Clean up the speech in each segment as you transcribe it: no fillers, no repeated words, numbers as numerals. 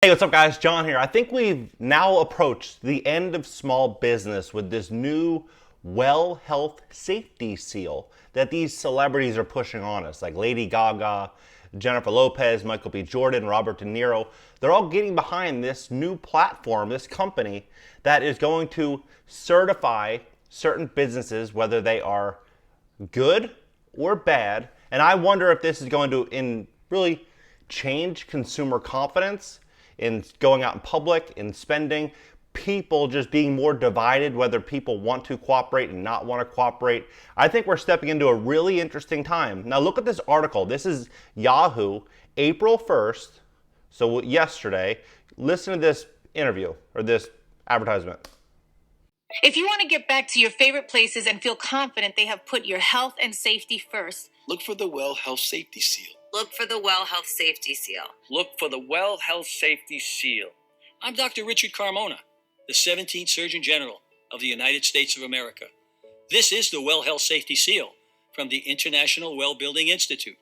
Hey, what's up guys? John here. I think we've now approached the end of small business with this new Well Health Safety Seal that these celebrities are pushing on us, like Lady Gaga, Jennifer Lopez, Michael B. Jordan, Robert De Niro. They're all getting behind this new platform, this company that is going to certify certain businesses, whether they are good or bad. And I wonder if this is going to really change consumer confidence in going out in public, in spending, people just being more divided, whether people want to cooperate and not want to cooperate. I think we're stepping into a really interesting time. Now look at this article. This is Yahoo, April 1st, so yesterday. Listen to this interview or this advertisement. If you want to get back to your favorite places and feel confident they have put your health and safety first, look for the Well Health Safety Seal. Look for the Well Health Safety Seal. Look for the Well Health Safety Seal. I'm Dr. Richard Carmona, the 17th Surgeon General of the United States of America. This is the Well Health Safety Seal from the International Well Building Institute,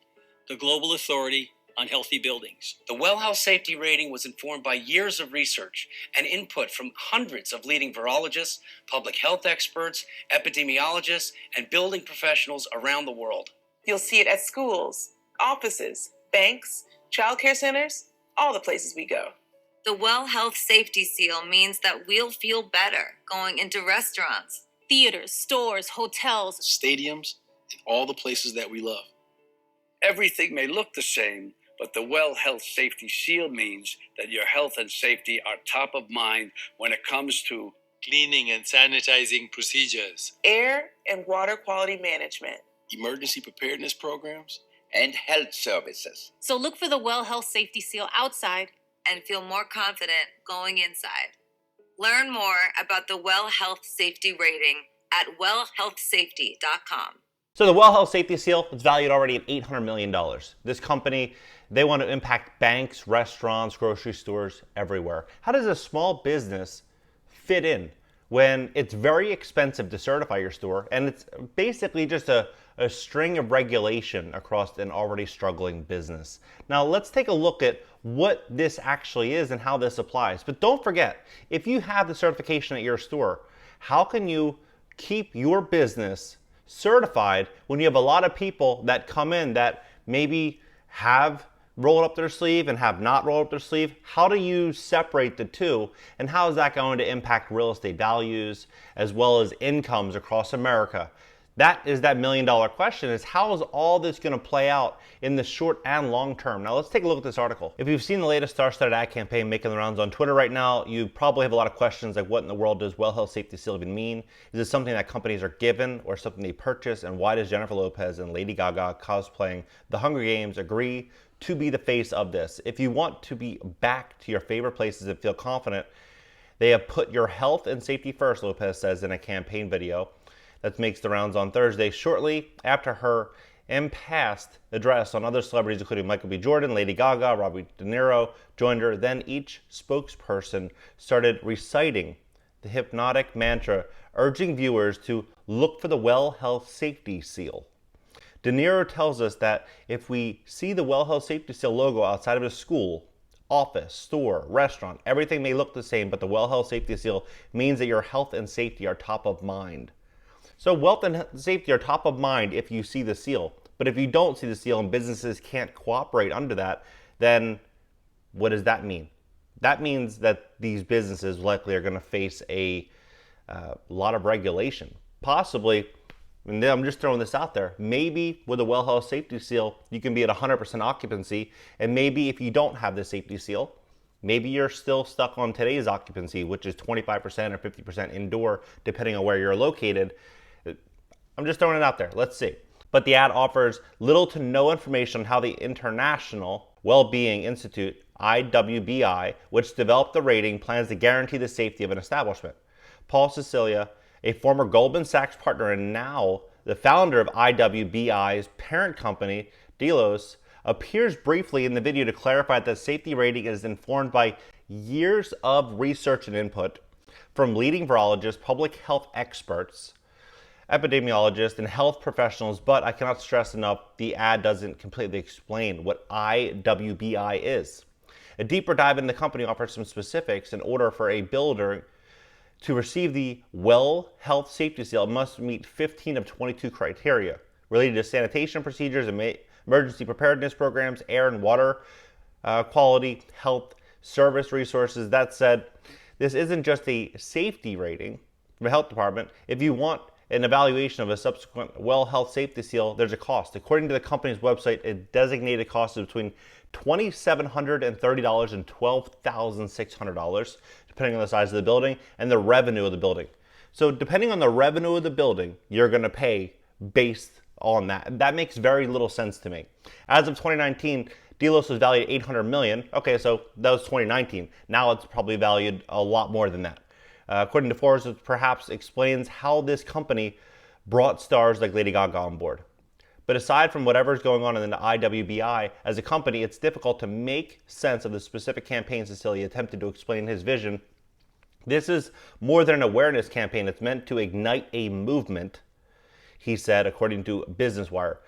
the global authority on healthy buildings. The Well Health Safety Rating was informed by years of research and input from hundreds of leading virologists, public health experts, epidemiologists, and building professionals around the world. You'll see it at schools, offices, banks, childcare centers, all the places we go. The Well Health Safety Seal means that we'll feel better going into restaurants, theaters, stores, hotels, stadiums, and all the places that we love. Everything may look the same, but the Well Health Safety Seal means that your health and safety are top of mind when it comes to cleaning and sanitizing procedures, air and water quality management, emergency preparedness programs, and health services. So look for the Well Health Safety Seal outside and feel more confident going inside. Learn more about the Well Health Safety Rating at wellhealthsafety.com. So the Well Health Safety Seal is valued already at $800 million. This company, they want to impact banks, restaurants, grocery stores, everywhere. How does a small business fit in when it's very expensive to certify your store and it's basically just a string of regulation across an already struggling business? Now let's take a look at what this actually is and how this applies. But don't forget, if you have the certification at your store, how can you keep your business certified when you have a lot of people that come in that maybe have rolled up their sleeve and have not rolled up their sleeve? How do you separate the two, and how is that going to impact real estate values as well as incomes across America? That is that million-dollar question, is how is all this going to play out in the short and long term? Now let's take a look at this article. If you've seen the latest star-studded ad campaign making the rounds on Twitter right now, you probably have a lot of questions like, what in the world does Well Health Safety Seal even mean? Is this something that companies are given or something they purchase? And why does Jennifer Lopez and Lady Gaga cosplaying the Hunger Games agree to be the face of this? If you want to be back to your favorite places and feel confident, they have put your health and safety first, Lopez says in a campaign video that makes the rounds on Thursday, shortly after her impassed address on other celebrities, including Michael B. Jordan, Lady Gaga, Robert De Niro joined her. Then each spokesperson started reciting the hypnotic mantra, urging viewers to look for the Well Health Safety Seal. De Niro tells us that if we see the Well Health Safety Seal logo outside of a school, office, store, restaurant, everything may look the same, but the Well Health Safety Seal means that your health and safety are top of mind. So wealth and safety are top of mind if you see the seal. But if you don't see the seal and businesses can't cooperate under that, then what does that mean? That means that these businesses likely are going to face a lot of regulation. Possibly, and I'm just throwing this out there, maybe with a Well Health Safety Seal, you can be at 100% occupancy. And maybe if you don't have the safety seal, maybe you're still stuck on today's occupancy, which is 25% or 50% indoor, depending on where you're located. I'm just throwing it out there. Let's see. But the ad offers little to no information on how the International Well-Being Institute, IWBI, which developed the rating, plans to guarantee the safety of an establishment. Paul Cecilia, a former Goldman Sachs partner and now the founder of IWBI's parent company, Delos, appears briefly in the video to clarify that the safety rating is informed by years of research and input from leading virologists, public health experts, epidemiologists, and health professionals, but I cannot stress enough, the ad doesn't completely explain what IWBI is. A deeper dive in the company offers some specifics. In order for a builder to receive the WELL Health Safety Seal, it must meet 15 of 22 criteria related to sanitation procedures, emergency preparedness programs, air and water quality, health, service resources. That said, this isn't just a safety rating from the health department. If you want an evaluation of a subsequent WELL Health Safety Seal, there's a cost. According to the company's website, a designated cost is between $2,730 and $12,600, depending on the size of the building and the revenue of the building. So depending on the revenue of the building, you're going to pay based on that. That makes very little sense to me. As of 2019, Delos was valued at $800 million. Okay, so that was 2019. Now it's probably valued a lot more than that. According to Forbes, it perhaps explains how this company brought stars like Lady Gaga on board. But aside from whatever's going on in the IWBI, as a company, it's difficult to make sense of the specific campaigns Cecilia attempted to explain his vision. This is more than an awareness campaign. It's meant to ignite a movement, he said, according to Business Wire.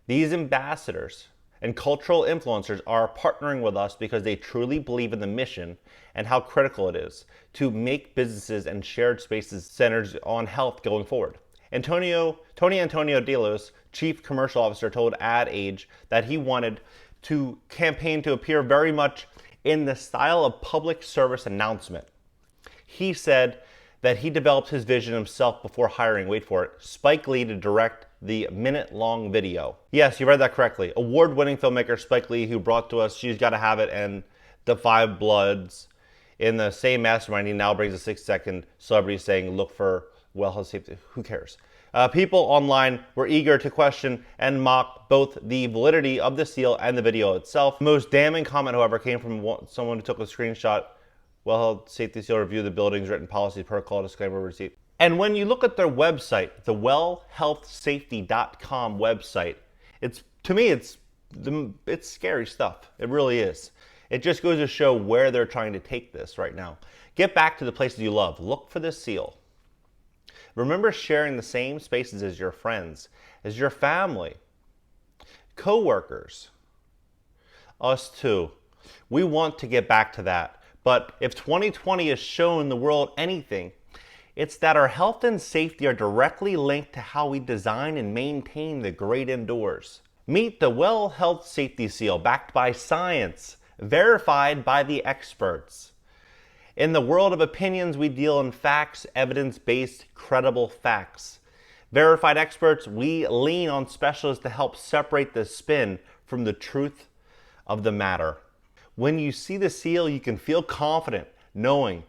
These ambassadors and cultural influencers are partnering with us because they truly believe in the mission and how critical it is to make businesses and shared spaces centered on health going forward. Tony Antonio Delos, Chief Commercial Officer, told Ad Age that he wanted to campaign to appear very much in the style of public service announcement. He said that he developed his vision himself before hiring, wait for it, Spike Lee to direct the minute-long video. Yes, you read that correctly. Award-winning filmmaker Spike Lee, who brought to us She's Gotta Have It and The Five Bloods in the same mastermind, he now brings a 6-second celebrity saying, look for WELL Health Safety. Who cares? People online were eager to question and mock both the validity of the seal and the video itself. The most damning comment, however, came from someone who took a screenshot. WELL Health Safety Seal review the building's written policies, protocol, disclaimer, receipt. And when you look at their website, the wellhealthsafety.com website, to me it's scary stuff. It really is. It just goes to show where they're trying to take this right now. Get back to the places you love. Look for the seal. Remember sharing the same spaces as your friends, as your family, co-workers, us too. We want to get back to that. But if 2020 has shown the world anything, it's that our health and safety are directly linked to how we design and maintain the great indoors. Meet the WELL Health Safety Seal, backed by science, verified by the experts. In the world of opinions, we deal in facts, evidence-based, credible facts. Verified experts, we lean on specialists to help separate the spin from the truth of the matter. When you see the seal, you can feel confident knowing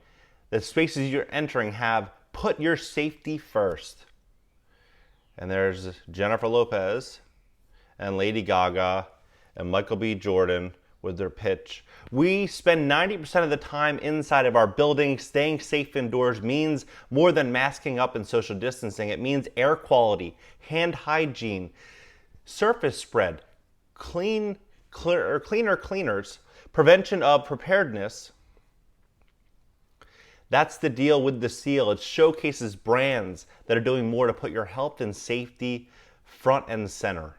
the spaces you're entering have put your safety first. And there's Jennifer Lopez and Lady Gaga and Michael B. Jordan with their pitch. We spend 90% of the time inside of our building. Staying safe indoors means more than masking up and social distancing. It means air quality, hand hygiene, surface spread, cleaner cleaners, prevention of preparedness. That's the deal with the seal. It showcases brands that are doing more to put your health and safety front and center.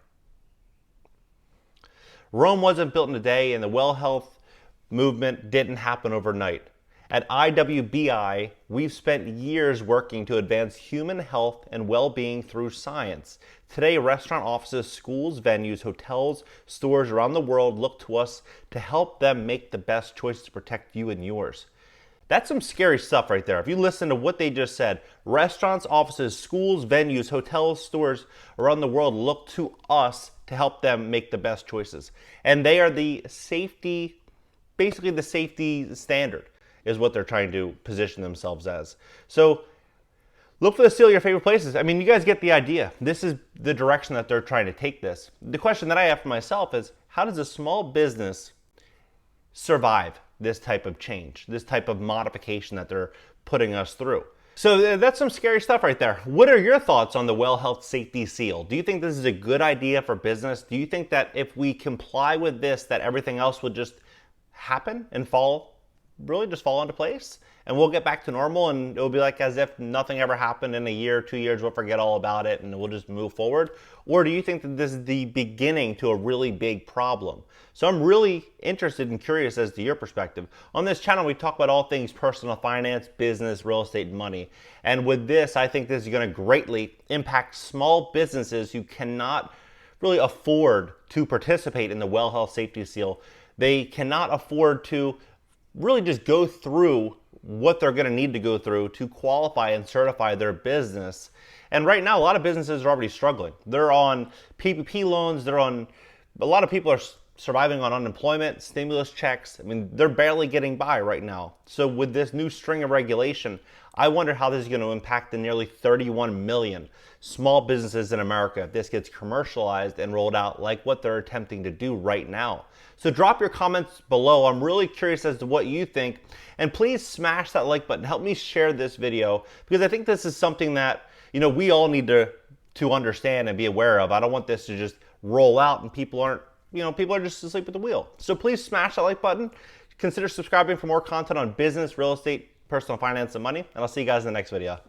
Rome wasn't built in a day, and the WELL Health movement didn't happen overnight. At IWBI, we've spent years working to advance human health and well-being through science. Today, restaurant offices, schools, venues, hotels, stores around the world look to us to help them make the best choices to protect you and yours. That's some scary stuff right there. If you listen to what they just said, restaurants, offices, schools, venues, hotels, stores around the world look to us to help them make the best choices. And they are the safety, basically the safety standard is what they're trying to position themselves as. So look for the seal of your favorite places. I mean, you guys get the idea. This is the direction that they're trying to take this. The question that I have for myself is, how does a small business survive this type of change, this type of modification that they're putting us through? So that's some scary stuff right there. What are your thoughts on the WELL Health Safety Seal? Do you think this is a good idea for business? Do you think that if we comply with this, that everything else would just happen and fall really just fall into place and we'll get back to normal and it'll be like as if nothing ever happened in a year, 2 years, we'll forget all about it and we'll just move forward? Or do you think that this is the beginning to a really big problem? So I'm really interested and curious as to your perspective. On this channel, we talk about all things personal finance, business, real estate, and money. And with this, I think this is going to greatly impact small businesses who cannot really afford to participate in the Well Health Safety Seal. They cannot afford to really just go through what they're going to need to go through to qualify and certify their business. And right now, a lot of businesses are already struggling. They're on PPP loans. A lot of people are surviving on unemployment, stimulus checks. I mean, they're barely getting by right now. So with this new string of regulation, I wonder how this is going to impact the nearly 31 million small businesses in America if this gets commercialized and rolled out like what they're attempting to do right now. So drop your comments below. I'm really curious as to what you think. And please smash that like button. Help me share this video because I think this is something that, we all need to understand and be aware of. I don't want this to just roll out and people are just asleep at the wheel. So please smash that like button. Consider subscribing for more content on business, real estate, personal finance, and money. And I'll see you guys in the next video.